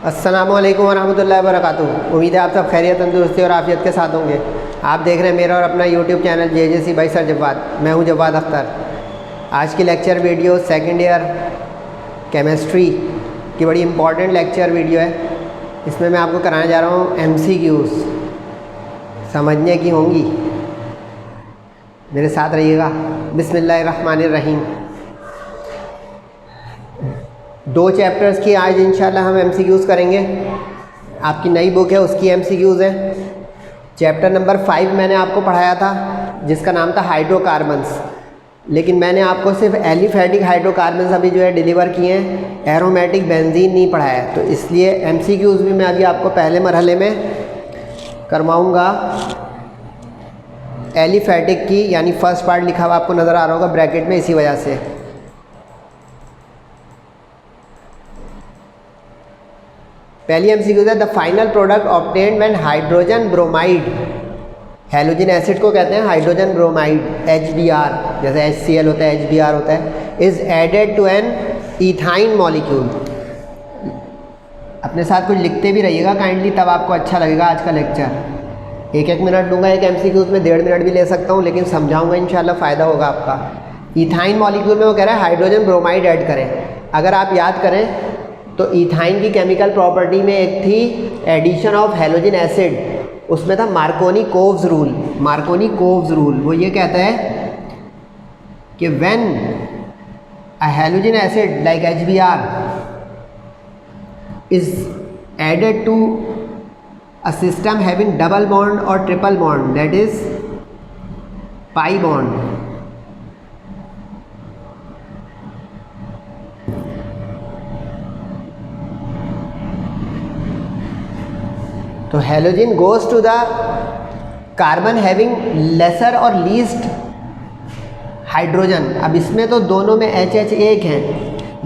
अस्सलामुअलैकुम वरहमतुल्लाहि वबरकातुहू। उम्मीद है आप सब खैरियत, तंदुरुस्ती और आफियत के साथ होंगे। आप देख रहे हैं मेरा और अपना YouTube channel JJC by sir Jawad. मैं हूं जवाद अख्तर। आज की lecture video second year chemistry की बड़ी इंपॉर्टेंट लेक्चर वीडियो है। इसमें मैं आपको कराने जा रहा हूँ MCQs, समझने की होंगी। मेरे साथ रहिएगा। बिस्मिल्लाहिर्रहमानिर्रहीम। 2 चैप्टर्स की आज इंशाल्लाह हम MCQs करेंगे। आपकी नई बुक है उसकी MCQs है। चैप्टर नंबर 5 मैंने आपको पढ़ाया था जिसका नाम था हाइड्रोकार्बन्स, लेकिन मैंने आपको सिर्फ एलिफैटिक हाइड्रोकार्बन्स अभी जो है डिलीवर किए हैं, एरोमेटिक बेंजीन नहीं पढ़ाया है। तो इसलिए MCQs भी मैं अभी आपको पहले मरहले में करवाऊँगा। एलिफैटिक की यानी फर्स्ट पार्ट लिखा हुआ आपको नज़र आ रहा होगा ब्रैकेट में, इसी वजह से। पहली MCQ है the final product obtained when hydrogen bromide, halogen acid को कहते हैं हाइड्रोजन ब्रोमाइड, HBr, जैसे HCl होता है HBr होता है, is added to an ethyne molecule. अपने साथ कुछ लिखते भी रहिएगा काइंडली, तब आपको अच्छा लगेगा आज का लेक्चर। 1-1 मिनट लूँगा एक MCQ में, 1.5 मिनट भी ले सकता हूँ, लेकिन समझाऊँगा इंशाल्लाह, फ़ायदा होगा आपका। इथाइन मॉलिक्यूल में वो कह रहा है हाइड्रोजन ब्रोमाइड ऐड करें। अगर आप याद करें तो इथाइन की केमिकल प्रॉपर्टी में एक थी एडिशन ऑफ हैलोजन एसिड, उसमें था मार्कोनी-कोव्स रूल। मार्कोनी-कोव्स रूल वो ये कहता है कि when a halogen acid like HBr is added to a system having double bond और triple bond, that is pi bond, तो halogen goes to the carbon having lesser और लीस्ट हाइड्रोजन। अब इसमें तो दोनों में HH एक है,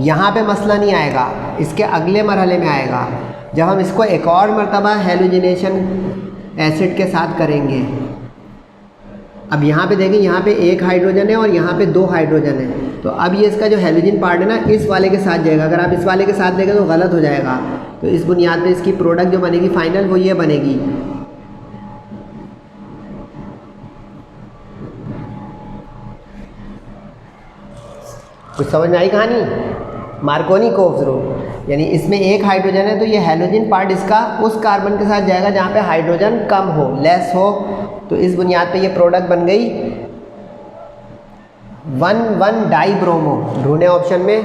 यहाँ पे मसला नहीं आएगा, इसके अगले मरहले में आएगा जब हम इसको एक और मरतबा हैलोजिनेशन एसिड के साथ करेंगे। अब यहाँ पे देखें, यहाँ पे 1 हाइड्रोजन है और यहाँ पे 2 हाइड्रोजन है, तो अब ये इसका जो हैलोजन पार्ट है ना इस वाले के साथ जाएगा। अगर आप इस वाले के साथ देखें तो गलत हो जाएगा। तो इस बुनियाद पे इसकी प्रोडक्ट जो बनेगी फाइनल वो ये बनेगी। कुछ समझ में आई कहानी? मार्कोनी-कोव्स रूल, यानी इसमें 1 हाइड्रोजन है तो ये हैलोजन पार्ट इसका उस कार्बन के साथ जाएगा जहाँ पे हाइड्रोजन कम हो, लेस हो। तो इस बुनियाद पे ये प्रोडक्ट बन गई 1,1 डाइब्रोमो। ढूंढे ऑप्शन में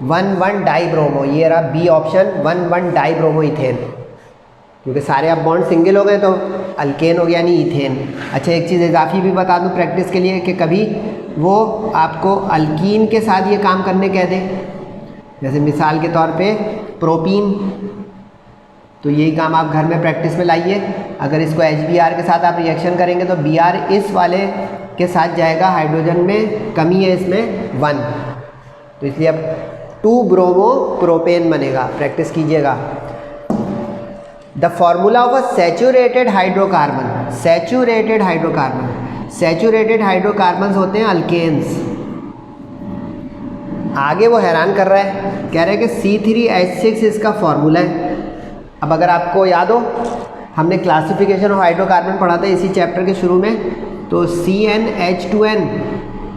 1,1 डाइब्रोमो, ये रहा B ऑप्शन, 1,1 डाइब्रोमो इथेन। क्योंकि सारे अब बॉन्ड सिंगल हो गए तो अल्केन हो गया, नहीं इथेन। अच्छा, एक चीज़ इजाफी भी बता दूं प्रैक्टिस के लिए कि कभी वो आपको अल्कीन के साथ ये काम करने कह दे, जैसे मिसाल के तौर पे प्रोपीन, तो यही काम आप घर में प्रैक्टिस में लाइए। अगर इसको HBr के साथ आप रिएक्शन करेंगे तो Br इस वाले के साथ जाएगा, हाइड्रोजन में कमी है इसमें 1, तो इसलिए अब 2 ब्रोमो प्रोपेन बनेगा। प्रैक्टिस कीजिएगा। The formula of a saturated hydrocarbon, saturated hydrocarbon, saturated hydrocarbons होते हैं अल्केन्स। आगे वो हैरान कर रहा है, कह रहे हैं कि C3H6 इसका फॉर्मूला है। अब अगर आपको याद हो, हमने क्लासिफिकेशन ऑफ हाइड्रोकार्बन पढ़ा था इसी चैप्टर के शुरू में, तो CnH2n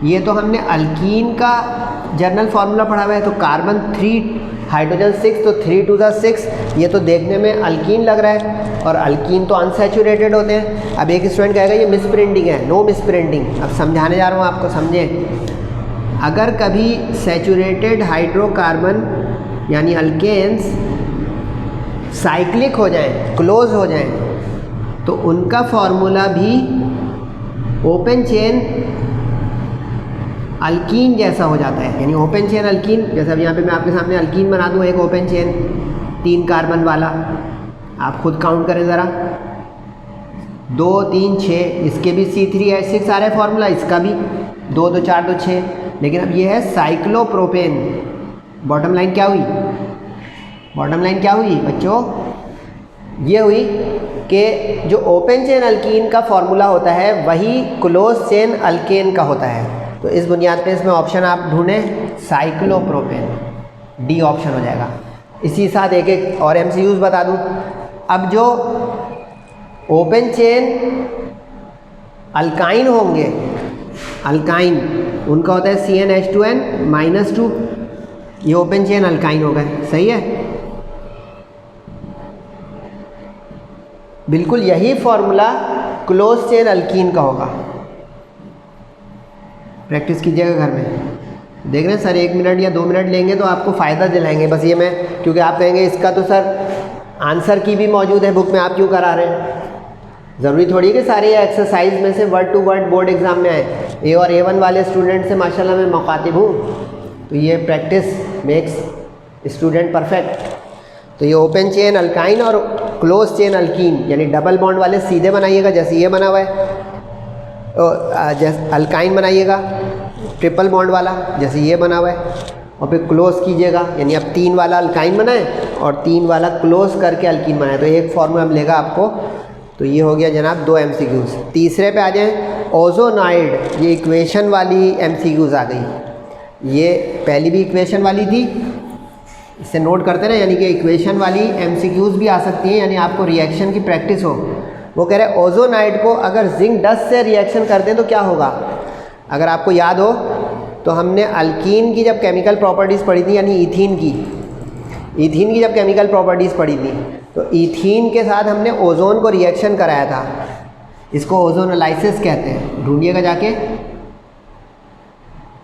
ये तो हमने अल्कीन का जनरल फार्मूला पढ़ा हुआ है। तो कार्बन 3 हाइड्रोजन 6, तो 3 2 6, ये तो देखने में अल्कीन लग रहा है और अल्कीन तो अनसैचुरेटेड होते हैं। अब एक स्टूडेंट कहेगा ये मिसप्रिंटिंग है, नो मिसप्रिंटिंग। अब समझाने जा रहा हूँ आपको, समझें। अगर कभी सैचुरेटेड हाइड्रोकार्बन यानी अल्केन्स साइक्लिक हो जाएं, क्लोज हो जाएं, तो उनका फॉर्मूला भी ओपन चेन अल्कीन जैसा हो जाता है। यानी ओपन चेन अल्कीन, जैसे अब यहाँ पे मैं आपके सामने अल्कीन बना दूँ, एक ओपन चेन 3 कार्बन वाला, आप खुद काउंट करें ज़रा, 2 3 6, इसके भी C3H6 आ रहा है फॉर्मूला, इसका भी 2 2 4 2 6। लेकिन अब ये है साइक्लोप्रोपेन। बॉटम लाइन क्या हुई? बॉटम लाइन क्या हुई बच्चों? ये हुई कि जो ओपन चेन अल्कीन का फॉर्मूला होता है वही क्लोज चेन अल्केन का होता है। तो इस बुनियाद पे इसमें ऑप्शन आप ढूंढें साइक्लोप्रोपेन, डी ऑप्शन हो जाएगा। इसी साथ एक एक और MCQs बता दूं। अब जो ओपन चेन अल्काइन होंगे, अल्काइन उनका होता है CnH2n-2, ये ओपन चेन अल्काइन हो गए, सही है। बिल्कुल यही फॉर्मूला क्लोज चेन अल्कीन का होगा। प्रैक्टिस कीजिएगा घर में। देख रहे हैं सर 1 मिनट या 2 मिनट लेंगे तो आपको फ़ायदा दिलाएंगे, बस ये मैं, क्योंकि आप कहेंगे इसका तो सर आंसर की भी मौजूद है बुक में, आप क्यों करा रहे हैं। ज़रूरी थोड़ी है कि सारे एक्सरसाइज में से word to word board exam में आए। A और A1 वाले स्टूडेंट से माशाल्लाह मैं मुखातिब हूँ, तो ये प्रैक्टिस मेक्स स्टूडेंट परफेक्ट। तो ये ओपन चेन अल्काइन और क्लोज चेन अल्कीन यानी डबल बॉन्ड वाले सीधे बनाइएगा, जैसे ये बना हुआ है, जैसे अल्काइन बनाइएगा ट्रिपल बॉन्ड वाला जैसे ये बना हुआ है, और फिर क्लोज कीजिएगा, यानी अब 3 वाला अल्काइन बनाए और 3 वाला क्लोज करके अल्कीन बनाए, तो एक फॉर्मूला मिलेगा आपको। तो ये हो गया जनाब 2 MCQs। तीसरे पे आ जाएं, ओजोनाइड, ये इक्वेशन वाली MCQs आ गई। ये पहली भी इक्वेशन वाली थी, इसे नोट करते ना, यानी कि इक्वेशन वाली MCQs भी आ सकती हैं, यानी आपको रिएक्शन की प्रैक्टिस हो। वो कह रहे हैं ओजोनाइड को अगर जिंक डस्ट से रिएक्शन करते हैं तो क्या होगा। अगर आपको याद हो तो हमने अल्कीन की जब केमिकल प्रॉपर्टीज़ पढ़ी थी, यानी ईथीन की जब केमिकल प्रॉपर्टीज़ पढ़ी थी, तो ईथीन के साथ हमने ओजोन को रिएक्शन कराया था, इसको ओजोनोलाइसिस कहते हैं, ढूंढिएगा जाके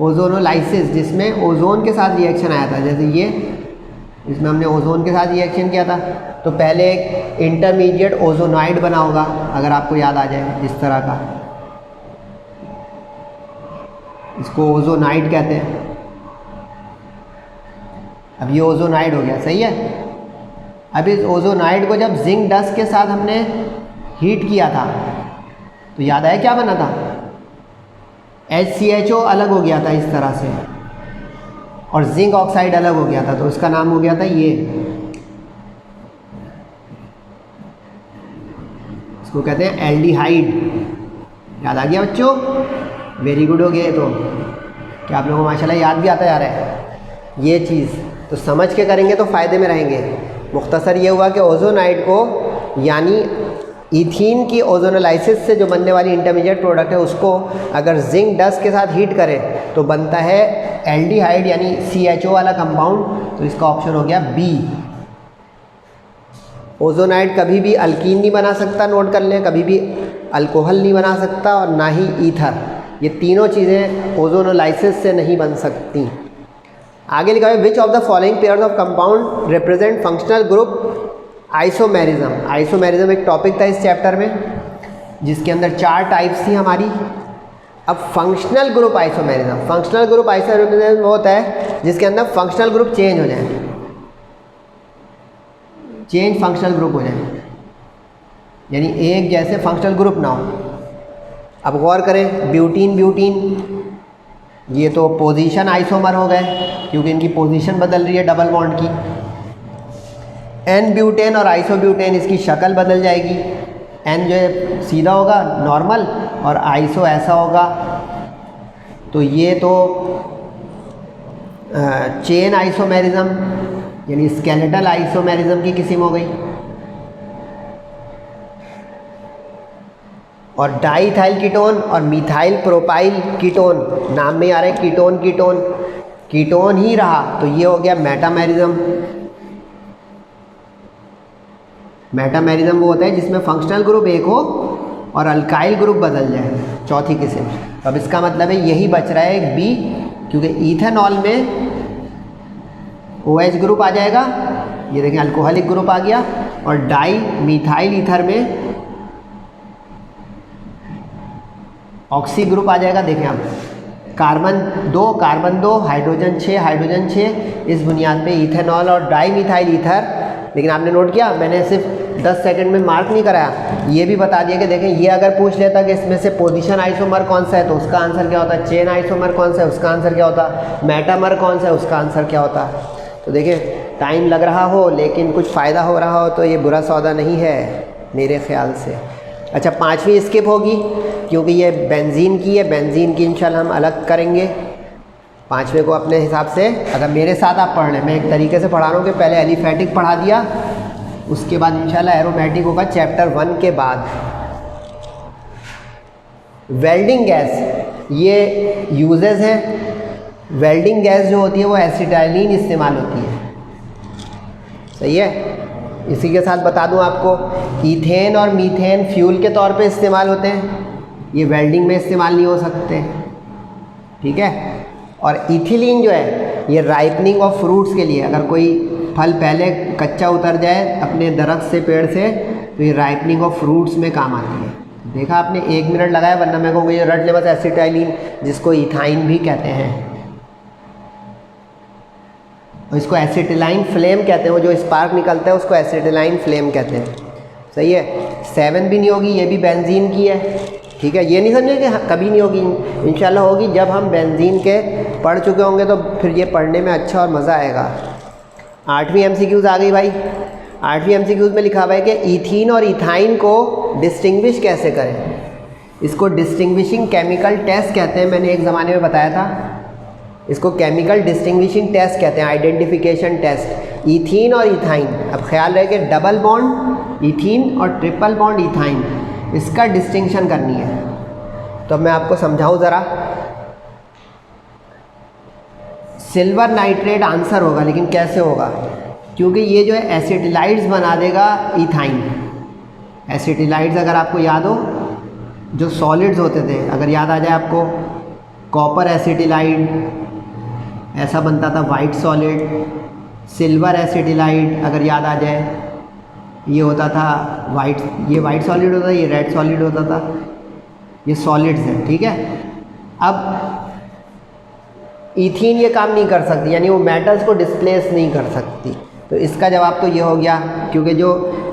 ओजोनोलाइसिस, जिसमें ओजोन के साथ रिएक्शन आया था, जैसे ये इसमें हमने ओजोन के साथ रिएक्शन किया था। तो पहले एक इंटरमीडिएट ओजोनाइड बना होगा, अगर आपको याद आ जाए इस तरह का, इसको ओजोनाइड कहते हैं। अब ये ओजोनाइड हो गया, सही है। अब इस ओजोनाइड को जब जिंक डस्ट के साथ हमने हीट किया था तो याद आया क्या बना था, HCHO अलग हो गया था इस तरह से, और जिंक ऑक्साइड अलग हो गया था, तो उसका नाम हो गया था ये, इसको कहते हैं एल्डिहाइड। याद आ गया बच्चों, वेरी गुड हो गए। तो क्या आप लोगों को माशाल्लाह याद भी आता जा रहा है ये चीज़, तो समझ के करेंगे तो फ़ायदे में रहेंगे। मुख्तसर ये हुआ कि ओजोनाइड को, यानी ईथीन की ओजोनोलाइसिस से जो बनने वाली इंटरमीडिएट प्रोडक्ट है, उसको अगर जिंक डस्ट के साथ हीट करें तो बनता है एल्डिहाइड यानी CHO वाला कंपाउंड। तो इसका ऑप्शन हो गया B। ओजोनाइड कभी भी अल्कीन नहीं बना सकता, नोट कर लें, कभी भी अल्कोहल नहीं बना सकता, और ना ही ईथर। ये तीनों चीज़ें ओजोनोलाइसिस से नहीं बन सकती। आगे लिखा है which of the following pairs of compound represent functional group isomerism. Isomerism एक टॉपिक था इस चैप्टर में, जिसके अंदर 4 टाइप्स थी हमारी। अब functional group isomerism, functional group isomerism वो होता है जिसके अंदर फंक्शनल ग्रुप चेंज हो जाए, चेंज फंक्शनल ग्रुप हो जाए, यानी एक जैसे फंक्शनल ग्रुप ना हो। अब गौर करें, ब्यूटीन ये तो पोजीशन आइसोमर हो गए, क्योंकि इनकी पोजीशन बदल रही है डबल बॉन्ड की। एन ब्यूटेन और आइसोब्यूटेन, इसकी शक्ल बदल जाएगी, एन जो है सीधा होगा नॉर्मल, और आइसो ऐसा होगा। तो ये तो चेन आइसोमेरिज्म यानी स्केलेटल आइसोमेरिज्म की किस्म हो गई। और डाईथाइल कीटोन और मिथाइल प्रोपाइल कीटोन, नाम में आ रहा है कीटोन कीटोन, कीटोन ही रहा, तो ये हो गया मेटामेरिज्म। मेटामेरिज्म वो होता है जिसमें फंक्शनल ग्रुप एक हो और अल्काइल ग्रुप बदल जाए, चौथी किस्म। अब इसका मतलब है यही बच रहा है एक बी, क्योंकि इथेनॉल में OH ग्रुप आ जाएगा, ये देखें अल्कोहलिक ग्रुप आ गया, और डाई मिथाइल ईथर में ऑक्सी ग्रुप आ जाएगा। देखें आप, कार्बन 2 हाइड्रोजन 6 इस बुनियाद पे इथेनॉल और डाई मिथाइल ईथर। लेकिन आपने नोट किया, मैंने सिर्फ 10 सेकंड में मार्क नहीं कराया, ये भी बता दिया कि देखें ये अगर पूछ लेता कि इसमें से पोजीशन आइसोमर कौन सा है तो उसका आंसर क्या होता है, चेन आइसोमर कौन सा है उसका आंसर क्या होता, मेटामर कौन सा है उसका आंसर क्या होता। तो देखें टाइम लग रहा हो लेकिन कुछ फ़ायदा हो रहा हो तो ये बुरा सौदा नहीं है मेरे ख़्याल से। अच्छा, 5वीं स्किप होगी क्योंकि ये बेंजीन की है, बेंजीन की इंशाल्लाह हम अलग करेंगे। 5वें को अपने हिसाब से, अगर मेरे साथ आप पढ़ लें, मैं एक तरीके से पढ़ा रहा हूँ कि पहले एलिफैटिक पढ़ा दिया, उसके बाद इंशाल्लाह एरोमेटिक होगा चैप्टर 1 के बाद। वेल्डिंग गैस, ये यूजेस हैं। वेल्डिंग गैस जो होती है वो एसिटाइलिन इस्तेमाल होती है, सही है। इसी के साथ बता दूं आपको, ईथेन और मीथेन फ्यूल के तौर पे इस्तेमाल होते हैं, ये वेल्डिंग में इस्तेमाल नहीं हो सकते, ठीक है। और इथिलीन जो है ये राइपनिंग ऑफ फ्रूट्स के लिए, अगर कोई फल पहले कच्चा उतर जाए अपने दरख्त से, पेड़ से, तो ये राइपनिंग ऑफ फ्रूट्स में काम आती है। देखा आपने, 1 मिनट लगाया, वरना मैं कहूँगा ये रट ले बस, एसिटाइलिन जिसको इथाइन भी कहते हैं, और इसको एसिटिलाइन फ्लेम कहते हैं, वो जो स्पार्क निकलता है उसको एसिटिलाइन फ्लेम कहते हैं, सही है। 7 भी नहीं होगी, ये भी बेंजीन की है, ठीक है। ये नहीं समझे कि कभी नहीं होगी, इंशाल्लाह होगी। जब हम बेंजीन के पढ़ चुके होंगे तो फिर ये पढ़ने में अच्छा और मज़ा आएगा। 8वीं MCQs आ गई भाई। 8वीं MCQs में लिखा हुआ है कि ईथीन और इथाइन को डिस्टिंग्विश कैसे करें। इसको डिस्टिंग्विशिंग केमिकल टेस्ट कहते हैं, मैंने एक ज़माने में बताया था। इसको केमिकल डिस्टिंग्विशिंग टेस्ट कहते हैं, आइडेंटिफिकेशन टेस्ट। ईथीन और इथाइन, अब ख्याल रहे कि डबल बॉन्ड ईथीन और ट्रिपल बॉन्ड इथाइन, इसका डिस्टिंक्शन करनी है। तो मैं आपको समझाऊं ज़रा। सिल्वर नाइट्रेट आंसर होगा, लेकिन कैसे होगा, क्योंकि ये जो है एसिटिलाइड्स बना देगा इथाइन। एसिटिलाइड्स अगर आपको याद हो, जो सॉलिड्स होते थे, अगर याद आ जाए आपको, कॉपर एसिटिलाइड ऐसा बनता था, वाइट सॉलिड। सिल्वर एसिटिलाइड अगर याद आ जाए, ये होता था वाइट, ये वाइट सॉलिड होता था, ये रेड सॉलिड होता था, ये सॉलिड्स हैं, ठीक है। अब ईथीन ये काम नहीं कर सकती, यानी वो मेटल्स को डिस्प्लेस नहीं कर सकती। तो इसका जवाब तो ये हो गया, क्योंकि जो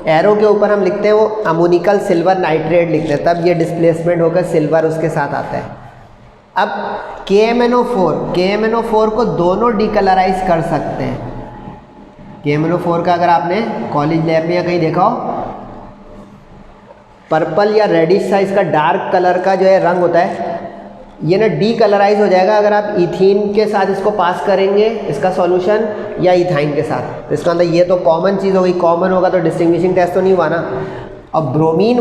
एरो के ऊपर हम लिखते हैं वो अमोनिकल सिल्वर नाइट्रेट लिखते हैं, तब ये डिस्प्लेसमेंट होकर सिल्वर उसके साथ आता है। अब KMNO4 को दोनों डीकलराइज कर सकते हैं। KMNO4 का अगर आपने कॉलेज लैब में या कहीं देखा हो, पर्पल या रेडिश सा इसका डार्क कलर का जो है रंग होता है, ये ना डीकलराइज हो जाएगा अगर आप इथीन के साथ इसको पास करेंगे, इसका सॉल्यूशन, या इथाइन के साथ। तो इसका अंदर ये तो कॉमन चीज़ हो गई, कॉमन होगा तो डिस्टिंग्विशिंग टेस्ट तो नहीं हुआ ना। अब ब्रोमीन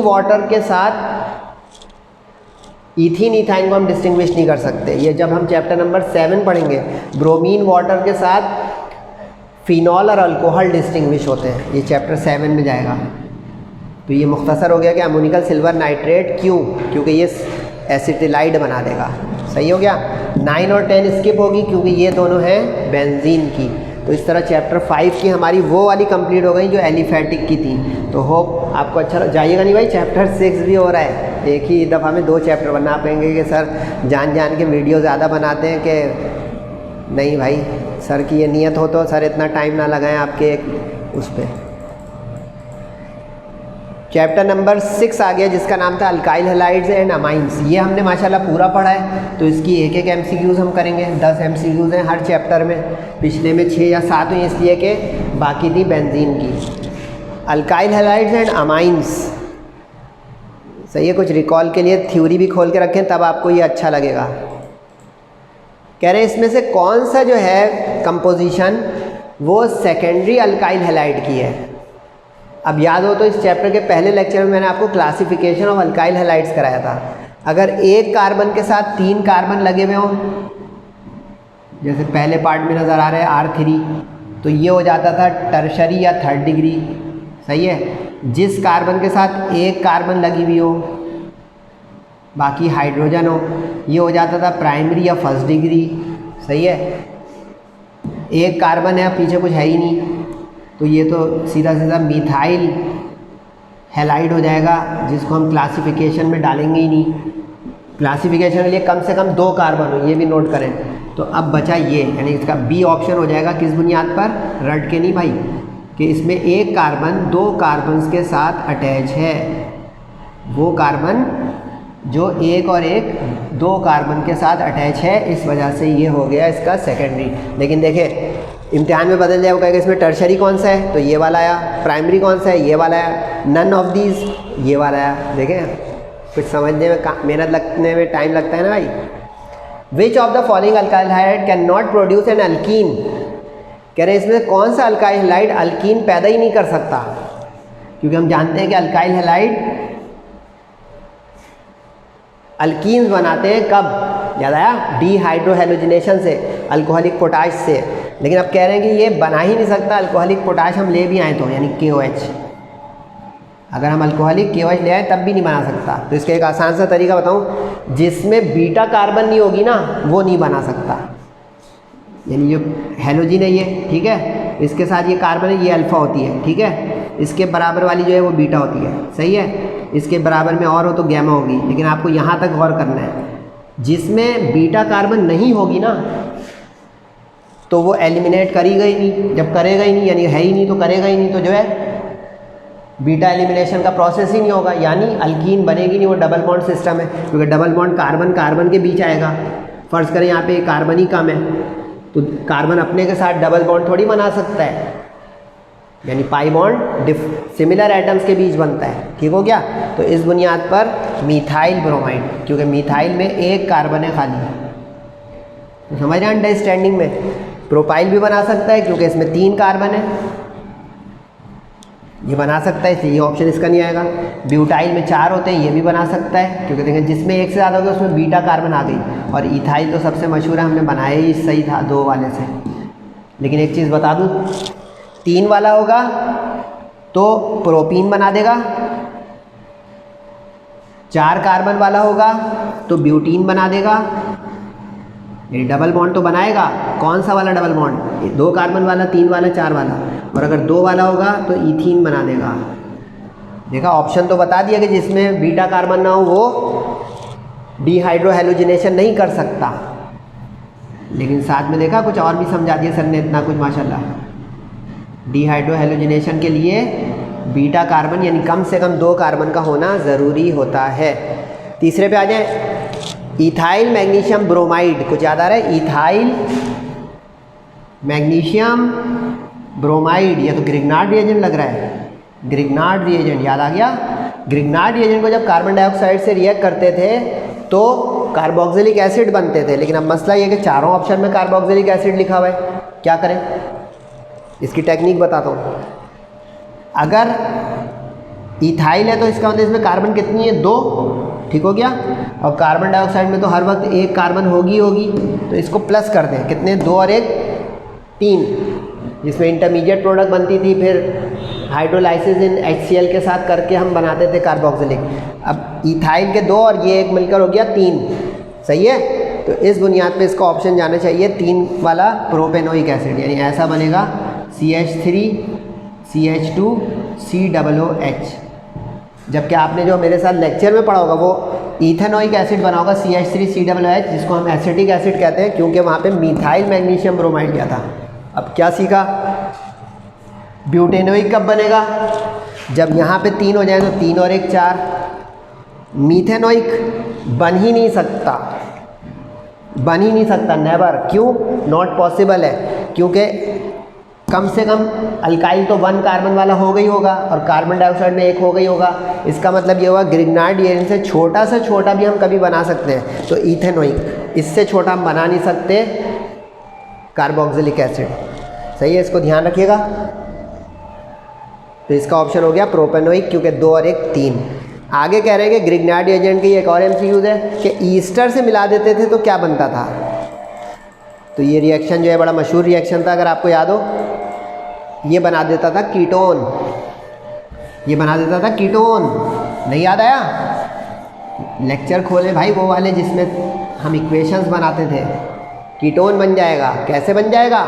वाटर के साथ इथीन इथाइन को हम डिस्टिंग्विश नहीं कर सकते। ये जब हम चैप्टर नंबर 7 पढ़ेंगे, ब्रोमीन वाटर के साथ फिनॉल और अल्कोहल डिस्टिंग्विश होते हैं, ये चैप्टर 7 में जाएगा। तो ये मुख्तसर हो गया कि अमोनिकल सिल्वर नाइट्रेट, क्यों, क्योंकि ये एसिटिलाइड बना देगा, सही हो गया। 9 और 10 स्किप होगी क्योंकि ये दोनों हैं बेंजीन की। तो इस तरह चैप्टर 5 की हमारी वो वाली कंप्लीट हो गई जो एलिफैटिक की थी। तो होप आपको अच्छा जाइएगा। नहीं भाई, चैप्टर 6 भी हो रहा है, एक ही दफ़ा में 2 चैप्टर बना पाएंगे कि सर जान के वीडियो ज़्यादा बनाते हैं कि नहीं भाई, सर की ये नियत हो तो सर इतना टाइम ना लगाएं आपके उस पर। चैप्टर नंबर 6 आ गया जिसका नाम था अल्काइल हैलाइड्स एंड अमाइंस। ये हमने माशाल्लाह पूरा पढ़ा है, तो इसकी एक MCQs हम करेंगे। 10 MCQs हैं हर चैप्टर में, पिछले में 6 या 7 हुई इसलिए कि बाकी थी बेंजीन की। अल्काइल हैलाइड्स एंड अमाइंस, सही है। कुछ रिकॉल के लिए थ्योरी भी खोल के रखें, तब आपको ये अच्छा लगेगा। कह रहे हैं इसमें से कौन सा जो है कंपोजिशन वो सेकेंडरी अल्काइल हैलाइड की है। अब याद हो तो इस चैप्टर के पहले लेक्चर में मैंने आपको क्लासिफिकेशन ऑफ अल्काइल हैलाइड्स कराया था। अगर एक कार्बन के साथ 3 कार्बन लगे हुए हों, जैसे पहले पार्ट में नज़र आ रहा है R3, तो ये हो जाता था टर्शरी या 3rd डिग्री, सही है। जिस कार्बन के साथ एक कार्बन लगी हुई हो, बाकी हाइड्रोजन हो, ये हो जाता था प्राइमरी या 1st डिग्री, सही है। एक कार्बन है, पीछे कुछ है ही नहीं, तो ये तो सीधा मिथाइल हैलाइड हो जाएगा, जिसको हम क्लासिफिकेशन में डालेंगे ही नहीं। क्लासिफिकेशन के लिए कम से कम 2 कार्बन हो, ये भी नोट करें। तो अब बचा ये, यानी इसका बी ऑप्शन हो जाएगा। किस बुनियाद पर? रट के नहीं भाई, कि इसमें एक कार्बन 2 कार्बन्स के साथ अटैच है, वो कार्बन जो एक और एक 2 कार्बन के साथ अटैच है, इस वजह से ये हो गया इसका सेकेंडरी। लेकिन देखें इम्तिहान में बदल जाए, वो कहेगा इसमें टर्शरी कौन सा है, तो ये वाला आया। प्राइमरी कौन सा है, ये वाला आया। नन ऑफ दीज, ये वाला आया। देखें कुछ समझने में मेहनत लगने में टाइम लगता है ना भाई। Which of the following alkyl hide can not produce an alkyne, कह रहे हैं इसमें कौन सा अल्काइल हैलाइड अल्कीन पैदा ही नहीं कर सकता, क्योंकि हम जानते हैं कि अल्काइल हैलाइड अल्कीन्स बनाते हैं कब, याद आया, डीहाइड्रोहेलोजिनेशन से, अल्कोहलिक पोटाश से। लेकिन अब कह रहे हैं कि ये बना ही नहीं सकता, अल्कोहलिक पोटाश हम ले भी आए तो, यानी KOH, अगर हम अल्कोहलिक KOH ले आए तब भी नहीं बना सकता। तो इसका एक आसान सा तरीका बताऊं, जिसमें बीटा कार्बन नहीं होगी ना वो नहीं बना सकता, यानी जो हेलोजिन है ये, ठीक है, इसके साथ ये कार्बन है, ये अल्फा होती है, ठीक है, इसके बराबर वाली जो है वो बीटा होती है, सही है, इसके बराबर में और हो तो गैमा होगी। लेकिन आपको यहाँ तक गौर करना है, जिसमें बीटा कार्बन नहीं होगी ना तो वो एलिमिनेट करेगा ही नहीं, जब करेगा ही नहीं यानी है ही नहीं तो करेगा ही नहीं, तो जो है बीटा एलिमिनेशन का प्रोसेस ही नहीं होगा, यानी अल्कीन बनेगी नहीं, वो डबल बॉन्ड सिस्टम है, क्योंकि डबल बॉन्ड कार्बन कार्बन के बीच आएगा। फ़र्ज़ करें यहाँ पे कार्बन ही कम है तो कार्बन अपने के साथ डबल बॉन्ड थोड़ी बना सकता है, यानी पाई बॉन्ड सिमिलर एटम्स के बीच बनता है, ठीक हो गया। तो इस बुनियाद पर मिथाइल ब्रोमाइड, क्योंकि मिथाइल में एक कार्बन है खाली, तो समझ रहे हैं अंडरस्टैंडिंग में। प्रोपाइल भी बना सकता है क्योंकि इसमें 3 कार्बन है, ये बना सकता है, इसलिए ये ऑप्शन इसका नहीं आएगा। ब्यूटाइल में 4 होते हैं, ये भी बना सकता है, क्योंकि देखें जिसमें एक से ज़्यादा होगा उसमें बीटा कार्बन आ गई। और इथाइल तो सबसे मशहूर है, हमने बनाया ही सही था 2 वाले से। लेकिन एक चीज़ बता दूँ, 3 वाला होगा तो प्रोपीन बना देगा, 4 कार्बन वाला होगा तो ब्यूटीन बना देगा, ये डबल बॉन्ड तो बनाएगा। कौन सा वाला डबल बॉन्ड, 2 कार्बन वाला, 3 वाला, 4 वाला। और अगर 2 वाला होगा तो इथीन बना देगा। देखा, ऑप्शन तो बता दिया कि जिसमें बीटा कार्बन ना हो वो डीहाइड्रोहेलोजिनेशन नहीं कर सकता, लेकिन साथ में देखा कुछ और भी समझा दिया सर ने इतना कुछ, माशाल्लाह। डीहाइड्रोहेलोजिनेशन के लिए बीटा कार्बन यानी कम से कम 2 कार्बन का होना ज़रूरी होता है। तीसरे पे आ जाए, इथाइल मैग्नीशियम ब्रोमाइड, कुछ याद आ रहा है, इथाइल मैग्नीशियम ब्रोमाइड, ये तो ग्रिग्नार्ड रिएजेंट लग रहा है, ग्रिग्नार्ड रिएजेंट याद आ गया। ग्रिग्नार्ड रिएजेंट को जब कार्बन डाइऑक्साइड से रिएक्ट करते थे तो कार्बोक्सिलिक एसिड बनते थे, लेकिन अब मसला ये कि चारों ऑप्शन में कार्बोक्सिलिक एसिड लिखा हुआ है, क्या करें, इसकी टेक्निक बताता हूँ। अगर इथाइल है तो इसका मतलब इसमें कार्बन कितनी है, 2, ठीक हो गया। और कार्बन डाइऑक्साइड में तो हर वक्त 1 कार्बन होगी, तो इसको प्लस कर दें, कितने, 2 और 1 3, जिसमें इंटरमीडिएट प्रोडक्ट बनती थी, फिर हाइड्रोलाइसिस इन HCl के साथ करके हम बनाते थे कार्बोक्सिलिक। अब इथाइल के 2 और ये 1 मिलकर हो गया 3, सही है। तो इस बुनियाद पे इसका ऑप्शन जाना चाहिए 3 वाला प्रोपेनोइक एसिड, यानी ऐसा बनेगा CH3 CH2 COOH। जबकि आपने जो मेरे साथ लेक्चर में पढ़ा होगा वो इथेनोइक एसिड बना होगा CH3 COOH, जिसको हम एसिटिक एसिड कहते हैं, क्योंकि वहाँ पे मिथाइल मैग्नीशियम ब्रोमाइड किया था। अब क्या सीखा, ब्यूटेनोइक कब बनेगा, जब यहाँ पे 3 हो जाए तो 3 और 1 4। मीथेनोइक बन ही नहीं सकता, बन ही नहीं सकता, नेवर। क्यों, नॉट पॉसिबल है, क्योंकि कम से कम अल्काइल तो 1 कार्बन वाला हो गई होगा और कार्बन डाइऑक्साइड में 1 हो गई होगा। इसका मतलब ये हुआ ग्रिग्नार्ड रिएजेंट से छोटा भी हम कभी बना सकते हैं, तो इथेनोइक, इससे छोटा हम बना नहीं सकते कार्बोक्सिलिक एसिड, सही है, इसको ध्यान रखिएगा। तो इसका ऑप्शन हो गया प्रोपेनोइक, क्योंकि 2 और 1 3। आगे कह रहे हैं कि ग्रिग्नार्ड रिएजेंट की एक और MCQ है कि ईस्टर से मिला देते थे तो क्या बनता था। तो ये रिएक्शन जो है बड़ा मशहूर रिएक्शन था, अगर आपको याद हो, ये बना देता था कीटोन, ये बना देता था कीटोन, नहीं याद आया, लेक्चर खोले भाई वो वाले जिसमें हम इक्वेशंस बनाते थे, कीटोन बन जाएगा। कैसे बन जाएगा,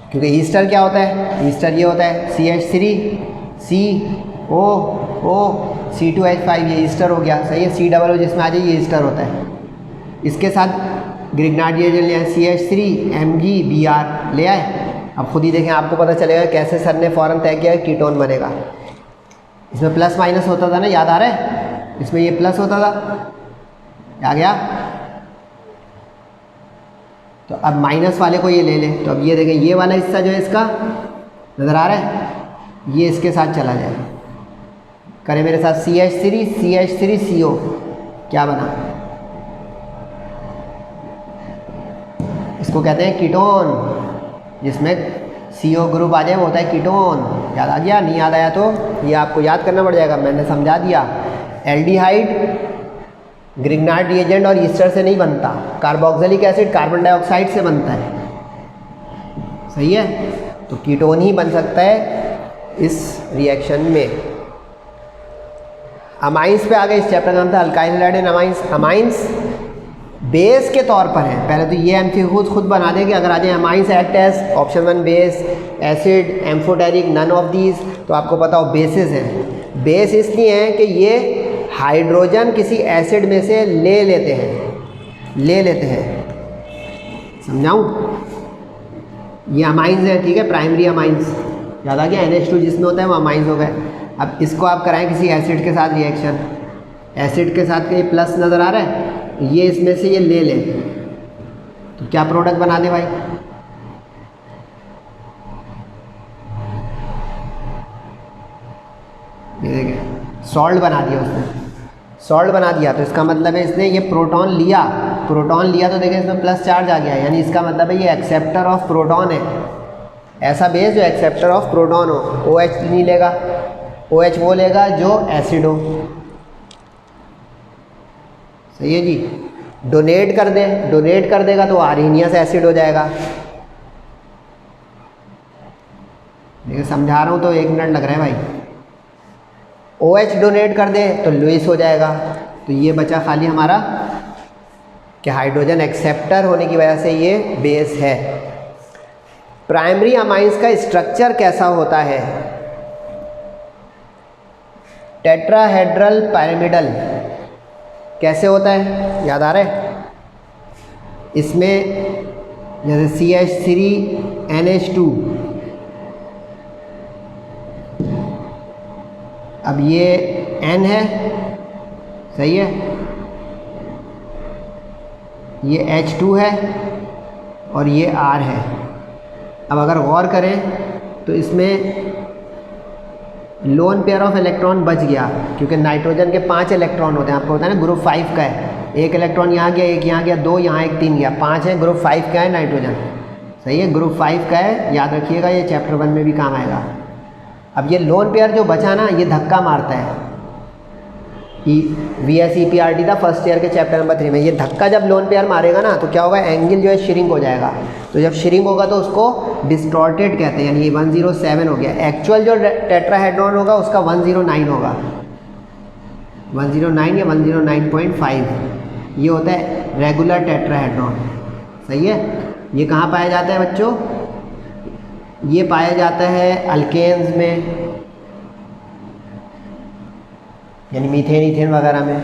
क्योंकि ईस्टर क्या होता है, ईस्टर ये होता है CH3 COO C2H5, ये ईस्टर हो गया, सही है। COO जिसमें आ जाए ये ईस्टर होता है। इसके साथ ग्रिग्नार्ड रिएजेंट ले आए, CH3 MgBr ले आए। अब खुद ही देखें, आपको पता चलेगा कैसे सर ने फ़ौरन तय किया कीटोन बनेगा। इसमें प्लस माइनस होता था ना, याद आ रहा है, इसमें ये प्लस होता था, आ गया। तो अब माइनस वाले को ये ले लें, तो अब ये देखें, ये वाला हिस्सा जो है इसका नज़र आ रहा है, ये इसके साथ चला जाएगा। करें मेरे साथ, CH3 CO क्या बना, इसको कहते हैं कीटोन, जिसमें CO ग्रुप आ जाए वो होता है कीटोन। याद आ गया? नहीं याद आया तो ये आपको याद करना पड़ जाएगा, मैंने समझा दिया। एल्डिहाइड ग्रिग्नार्ड रिएजेंट और ईस्टर से नहीं बनता, कार्बोक्सिलिक एसिड कार्बन डाइऑक्साइड से बनता है। सही है, तो कीटोन ही बन सकता है इस रिएक्शन में। अमाइंस पे आ गए। इस चैप्टर का नाम था alkyl halide and amines. Amines base के तौर पर है। पहले तो ये एमसीक्यूज खुद बना देंगे। अगर आ जाए amines act as option 1 base, acid, amphoteric, none of these, तो आपको पता हो बेसिस हैं। बेस इसलिए हैं कि ये हाइड्रोजन किसी एसिड में से ले लेते हैं। समझाऊं? ये अमाइंस है, ठीक है, प्राइमरी अमाइंस। याद आ गया? NH2 जिसमें होता है वो अमाइंस हो गए। अब इसको आप कराएं किसी एसिड के साथ रिएक्शन, एसिड के साथ ये प्लस नज़र आ रहा है, ये इसमें से ये ले लें तो क्या प्रोडक्ट बना दे भाई? ये देखिए सॉल्ट बना दिया उसने, सॉल्ट बना दिया। तो इसका मतलब है इसने ये प्रोटॉन लिया तो देखिए इसमें प्लस चार्ज आ गया, यानी इसका मतलब है ये एक्सेप्टर ऑफ प्रोटॉन है। ऐसा बेस जो एक्सेप्टर ऑफ प्रोटॉन हो। OH नहीं लेगा, OH वो लेगा जो एसिड हो। सही है जी। डोनेट कर देगा तो आर्हीनियस एसिड हो जाएगा। देखिए समझा रहा हूँ तो 1 मिनट लग रहा है भाई। OH डोनेट कर दे तो लुईस हो जाएगा। तो ये बचा खाली हमारा कि हाइड्रोजन एक्सेप्टर होने की वजह से ये बेस है। प्राइमरी अमाइंस का स्ट्रक्चर कैसा होता है? टेट्राहेड्रल पिरामिडल कैसे होता है? याद आ रहा है? इसमें जैसे CH3NH2, अब ये N है, सही है, ये H2 है और ये R है। अब अगर गौर करें तो इसमें लोन पेयर ऑफ इलेक्ट्रॉन बच गया, क्योंकि नाइट्रोजन के 5 इलेक्ट्रॉन होते हैं। आपको होता है ना ग्रुप 5 का है, 1 इलेक्ट्रॉन यहाँ गया, 1 यहाँ गया, 2 यहाँ, 1 3 गया, 5 है। ग्रुप 5 का है नाइट्रोजन, सही है, ग्रुप 5 का है। याद रखिएगा, ये चैप्टर 1 में भी काम आएगा। अब ये लोन पेयर जो बचा ना, ये धक्का मारता है। VSEPRT था फर्स्ट ईयर के चैप्टर नंबर 3 में। ये धक्का जब लोन पेयर मारेगा ना तो क्या होगा? एंगल जो है श्रिंक हो जाएगा। तो जब श्रिंक होगा तो उसको डिस्टॉर्टेड कहते हैं, यानी ये 107 हो गया। एक्चुअल जो टेट्राहेड्रॉन होगा उसका 109 होगा, 109 या 109.5। ये होता है रेगुलर टेट्राहेड्रॉन। सही है। ये कहाँ पाया जाता है बच्चों? ये पाया जाता है अल्केन्स में, यानी मीथेन, ईथेन वगैरह में।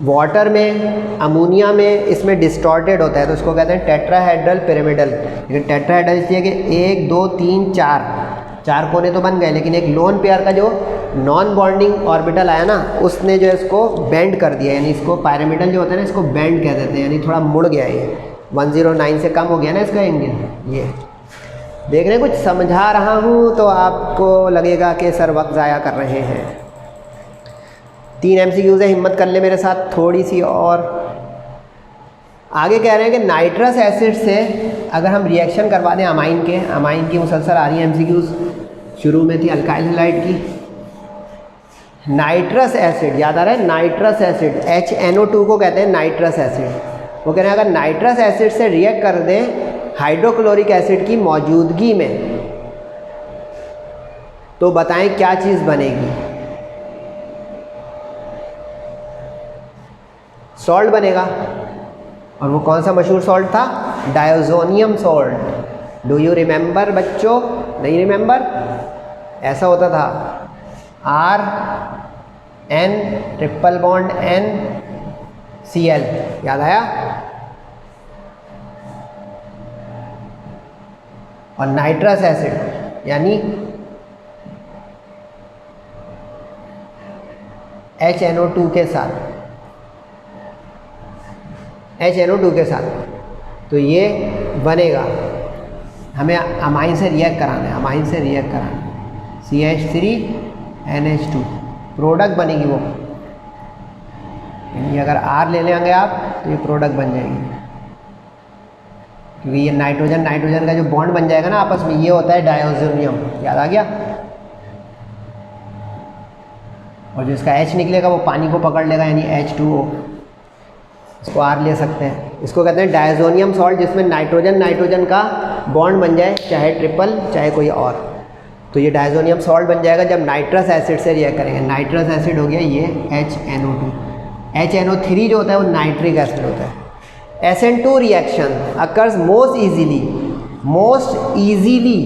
वाटर में, अमोनिया में इसमें डिस्टॉर्टेड होता है, तो इसको कहते हैं टेट्राहेड्रल पिरामिडल। लेकिन टेट्राहेड्रल इसलिए कि 1 2 3 4 कोने तो बन गए, लेकिन एक लोन पेयर का जो नॉन बॉन्डिंग ऑर्बिटल आया ना, उसने जो इसको बेंड कर दिया, यानी इसको पिरामिडल जो होता है ना, इसको बेंड कह देते हैं, यानी थोड़ा मुड़ गया। ये 109 से कम हो गया ना इसका एंगल। ये देख रहे हैं, कुछ समझा रहा हूँ तो आपको लगेगा कि सर वक्त ज़ाया कर रहे हैं। 3 MCQs है, हिम्मत कर ले मेरे साथ थोड़ी सी और। आगे कह रहे हैं कि नाइट्रस एसिड से अगर हम रिएक्शन करवा दें अमाइन की मुसलसल आ रही है MCQs। शुरू में थी अल्काइल हैलाइड की। नाइट्रस एसिड याद आ रहा है? नाइट्रस एसिड HNO2 को कहते हैं नाइट्रस एसिड। वो कह रहे हैं अगर नाइट्रस एसिड से रिएक्ट कर दें हाइड्रोक्लोरिक एसिड की मौजूदगी में, तो बताएं क्या चीज़ बनेगी? सॉल्ट बनेगा। और वो कौन सा मशहूर सॉल्ट था? Diazonium salt. Do you remember बच्चों? नहीं रिमेंबर? ऐसा होता था RN ट्रिपल बॉन्ड NCl। याद आया? और नाइट्रस एसिड यानी HNO2 के साथ, HNO2 के साथ, तो ये बनेगा। हमें अमाइन से रिएक्ट कराना है, CH3NH2 प्रोडक्ट बनेगी वो। यानी अगर R ले लेंगे आप तो ये प्रोडक्ट बन जाएगी। क्योंकि ये नाइट्रोजन नाइट्रोजन का जो बॉन्ड बन जाएगा ना आपस में, ये होता है डायोजोनियम। याद आ गया? और जो इसका H निकलेगा वो पानी को पकड़ लेगा, यानी H2O। इसको R ले सकते हैं। इसको कहते हैं डायोजोनियम सॉल्ट, जिसमें नाइट्रोजन नाइट्रोजन का बॉन्ड बन जाए, चाहे ट्रिपल चाहे कोई और। तो ये डायोजोनियम सॉल्ट बन जाएगा जब नाइट्रस एसिड से रिएक्ट करेंगे। नाइट्रस एसिड हो गया ये HNO2। HNO3 जो होता है वो नाइट्रिक एसिड होता है। SN2 reaction occurs most easily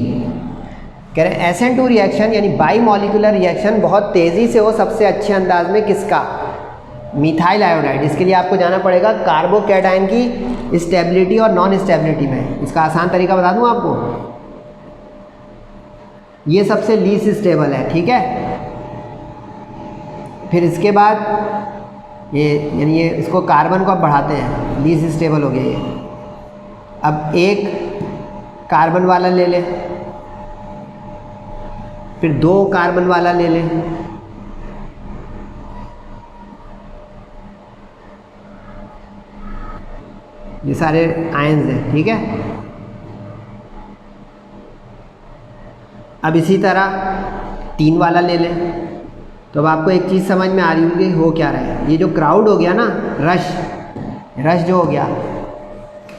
कह रहे हैं SN2 रिएक्शन यानी बाई मॉलिकुलर रिएक्शन बहुत तेज़ी से हो सबसे अच्छे अंदाज में किसका? Methyl iodide. इसके लिए आपको जाना पड़ेगा कार्बोकैटायन की स्टेबिलिटी और नॉन स्टेबिलिटी में। इसका आसान तरीका बता दूं आपको, ये सबसे लीस्ट स्टेबल है, ठीक है। फिर इसके बाद ये यानी ये इसको कार्बन को अब बढ़ाते हैं, लीस्ट स्टेबल हो गया ये। अब एक कार्बन वाला ले लें, फिर दो कार्बन वाला ले लें, ये सारे आयंस हैं, ठीक है। अब इसी तरह 3 वाला ले लें। तो अब आपको एक चीज़ समझ में आ रही होगी हो क्या रहा है। ये जो क्राउड हो गया ना, रश जो हो गया,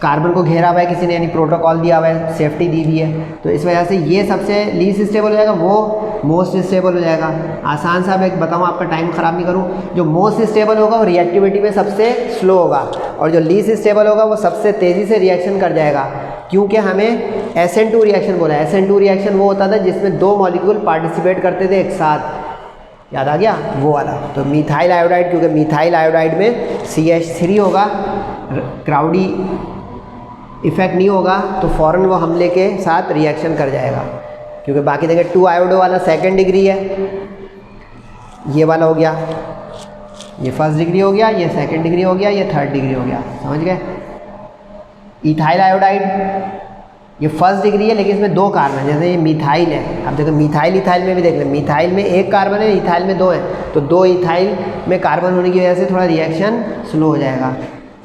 कार्बन को घेरा हुआ है किसी ने, यानी प्रोटोकॉल दिया हुआ है, सेफ्टी दी हुई है, तो इस वजह से ये सबसे लीस्ट स्टेबल हो जाएगा, वो मोस्ट स्टेबल हो जाएगा। आसान सा मैं बताऊँ, आपका टाइम ख़राब नहीं करूँ। जो मोस्ट स्टेबल होगा वो रिएक्टिविटी में सबसे स्लो होगा, और जो लीस्ट स्टेबल होगा वो सबसे तेज़ी से रिएक्शन कर जाएगा, क्योंकि हमें SN2 रिएक्शन बोला है। SN2 रिएक्शन वो होता था जिसमें 2 मॉलिक्यूल पार्टिसिपेट करते थे एक साथ। याद आ गया वो वाला। तो मिथाइल आयोडाइड, क्योंकि मिथाइल आयोडाइड में CH3 होगा, क्राउडी इफेक्ट नहीं होगा, तो फ़ौरन वो हमले के साथ रिएक्शन कर जाएगा। क्योंकि बाकी देखिए 2 आयोडो वाला 2nd डिग्री है, ये वाला हो गया, ये 1st डिग्री हो गया, ये 2nd डिग्री हो गया, ये 3rd डिग्री हो गया। समझ गए? इथाइल आयोडाइड ये 1st डिग्री है, लेकिन इसमें 2 कार्बन, जैसे ये मिथाइल है। अब देखो मिथाइल इथाइल में भी देख लें, मिथाइल में 1 कार्बन है, इथाइल में 2 है, तो 2 इथाइल में कार्बन होने की वजह से थोड़ा रिएक्शन स्लो हो जाएगा।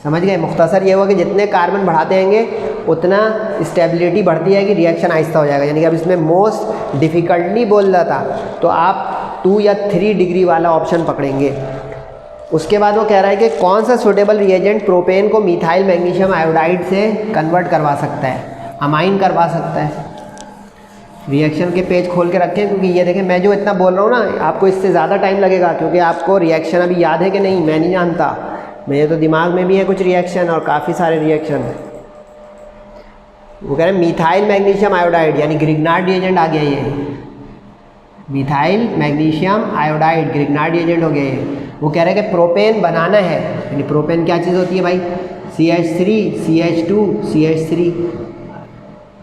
समझ गए? मुख्तसर ये हुआ कि जितने कार्बन बढ़ाते रहेंगे उतना स्टेबिलिटी बढ़ती जाएगी, रिएक्शन आहिस्ता हो जाएगा। यानी कि अब इसमें मोस्ट डिफ़िकल्टली बोल रहा था, तो आप 2 या 3 डिग्री वाला ऑप्शन पकड़ेंगे। उसके बाद वो कह रहा है कि कौन सा सूटेबल रिएजेंट प्रोपेन को मिथाइल मैग्नीशियम आयोडाइड से कन्वर्ट करवा सकता है, अमाइन करवा सकता है। रिएक्शन के पेज खोल के रखें, क्योंकि ये देखें मैं जो इतना बोल रहा हूँ ना, आपको इससे ज़्यादा टाइम लगेगा, क्योंकि आपको रिएक्शन अभी याद है कि नहीं मैं नहीं जानता। मेरे तो दिमाग में भी है कुछ रिएक्शन और काफ़ी सारे रिएक्शन। वो कह रहे हैं मिथाइल मैग्नीशियम आयोडाइड, यानी ग्रिग्नार्ड रिएजेंट आ गया ये, methyl magnesium iodide Grignard reagent हो गया ये। वो कह रहे हैं कि प्रोपेन बनाना है, यानी प्रोपेन क्या चीज़ होती है भाई? CH3 CH2 CH3,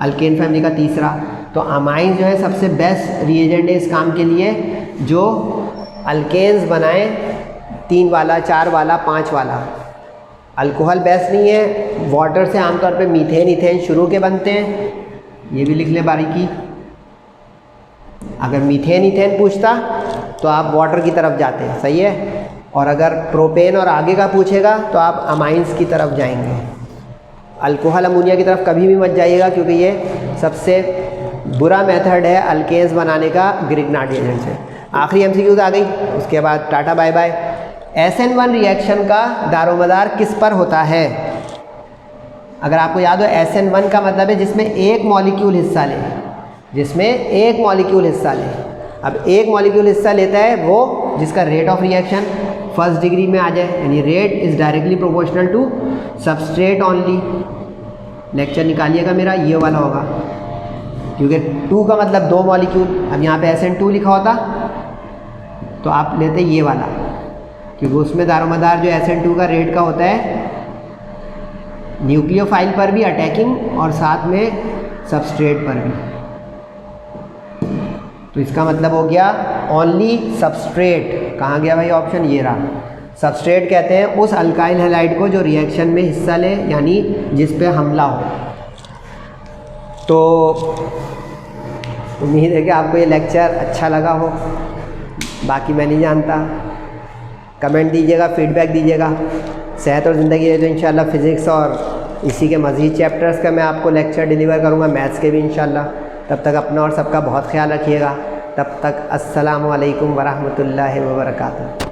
alkane family का तीसरा। तो अमाइन जो है सबसे बेस्ट रिएजेंट है इस काम के लिए, जो अल्केन्स बनाए 3 वाला 4 वाला 5 वाला। अल्कोहल बेस्ट नहीं है, वाटर से आमतौर पे मीथेन इथेन शुरू के बनते हैं, ये भी लिख ले बारीकी। अगर मीथेन इथेन पूछता तो आप वाटर की तरफ जाते हैं, सही है। और अगर प्रोपेन और आगे का पूछेगा तो आप अमाइंस की तरफ जाएंगे। अल्कोहल अमोनिया की तरफ कभी भी मत जाइएगा, क्योंकि ये सबसे बुरा मेथड है अल्केन्स बनाने का ग्रिग्नार्ड रिएजेंट से। आखिरी MCQs आ गई, उसके बाद tata bye bye. SN1 reaction का दारोमदार किस पर होता है? अगर आपको याद हो, SN1 का मतलब है जिसमें एक मॉलिक्यूल हिस्सा ले, जिसमें एक मॉलिक्यूल हिस्सा ले। अब एक मॉलिक्यूल हिस्सा लेता है वो जिसका rate of reaction 1st degree में आ जाए, यानी rate is directly proportional to substrate only. Lecture निकालिएगा मेरा, ये वाला होगा, क्योंकि 2 का मतलब 2 मॉलिक्यूल। अब यहाँ पे SN2 लिखा होता तो आप लेते ये वाला, क्योंकि उसमें दारोमदार जो SN2 का रेट का होता है न्यूक्लियोफाइल पर भी अटैकिंग और साथ में सबस्ट्रेट पर भी। तो इसका मतलब हो गया ओनली सबस्ट्रेट। कहाँ गया भाई ऑप्शन? ये रहा। सबस्ट्रेट कहते हैं उस अल्काइल हैलाइड को जो रिएक्शन में हिस्सा ले, यानी जिस पे हमला हो। तो उम्मीद है कि आपको ये लेक्चर अच्छा लगा हो, बाकी मैं नहीं जानता। कमेंट दीजिएगा, फीडबैक दीजिएगा। सेहत और ज़िंदगी है तो इंशाल्लाह फ़िज़िक्स और इसी के मज़ीद चैप्टर्स का मैं आपको लेक्चर डिलीवर करूँगा, मैथ्स के भी इंशाल्लाह। तब तक अपना और सबका बहुत ख्याल रखिएगा। तब तक अस्सलामु अलैकुम वरहमतुल्लाहि व बरकातुहू।